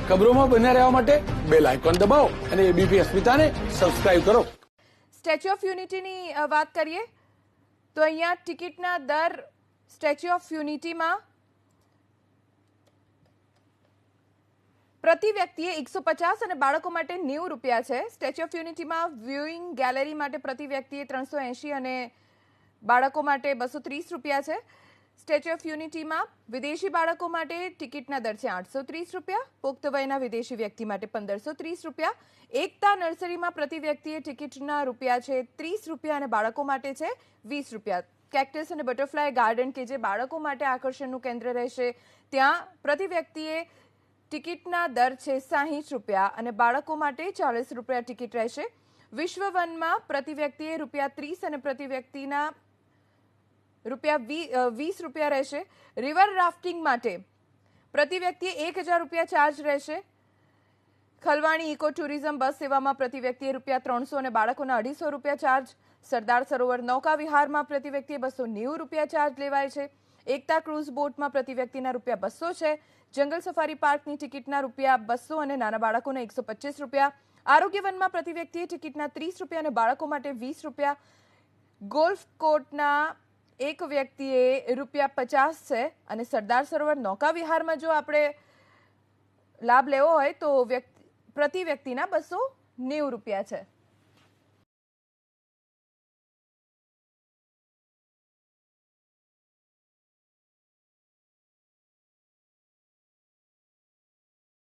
ખબરોમાં બન્યા રહેવા માટે બેલ આઇકોન દબાવો અને એબીપી અસ્મિતાને સબસ્ક્રાઇબ કરો. સ્ટેચ્યુ ઓફ યુનિટીની વાત કરીએ તો અહીંયા ટિકિટના દર સ્ટેચ્યુ ઓફ યુનિટીમાં પ્રતિ વ્યક્તિએ 150 અને બાળકો માટે 90 રૂપિયા છે. સ્ટેચ્યુ ઓફ યુનિટીમાં વ્યુઇંગ ગેલેરી માટે પ્રતિ વ્યક્તિએ 380 અને બાળકો માટે 230 રૂપિયા છે. સ્ટેચ્યુ ઓફ યુનિટીમાં વિદેશી બાળકો માટે ટિકિટના દર છે 830 રૂપિયા, પુખ્ત વયના વિદેશી વ્યક્તિ માટે 1530 રૂપિયા. એકતા નર્સરીમાં પ્રતિ વ્યક્તિએ ટિકિટના રૂપિયા છે 30 રૂપિયા અને બાળકો માટે છે 20 રૂપિયા. કેક્ટસ અને બટરફ્લાય ગાર્ડન કે જે બાળકો માટે આકર્ષણનું કેન્દ્ર રહેશે ત્યાં પ્રતિ વ્યક્તિએ ટિકિટના દર છે 60 રૂપિયા અને બાળકો માટે 40 રૂપિયા ટિકિટ રહેશે. વિશ્વ વનમાં પ્રતિ વ્યક્તિએ રૂપિયા 30 અને પ્રતિ વ્યક્તિના રૂપિયા 20 રૂપિયા રહેશે. રિવર રાફ્ટિંગ માટે પ્રતિ વ્યક્તિએ 1000 રૂપિયા ચાર્જ રહેશે. ખલવાણી ઇકો ટુરિઝમ બસ સેવામાં પ્રતિ વ્યક્તિએ રૂપિયા 300 અને બાળકોના 250 રૂપિયા ચાર્જ. સરદાર સરોવર નૌકા વિહારમાં પ્રતિ વ્યક્તિએ 290 રૂપિયા ચાર્જ લેવાય છે. એકતા ક્રૂઝ બોટમાં પ્રતિ વ્યક્તિના રૂપિયા 200 છે. જંગલ સફારી પાર્કની ટિકિટના રૂપિયા 200 અને નાના બાળકોના 125 રૂપિયા. આરોગ્ય વનમાં પ્રતિ વ્યક્તિએ ટિકિટના 30 રૂપિયા અને બાળકો માટે 20 રૂપિયા. ગોલ્ફ કોર્ટના એક વ્યક્તિએ રૂપિયા 50 છે અને સરદાર સરોવર નૌકા વિહારમાં જો આપણે લાભ લેવો હોય તો પ્રતિ વ્યક્તિના 290 રૂપિયા છે.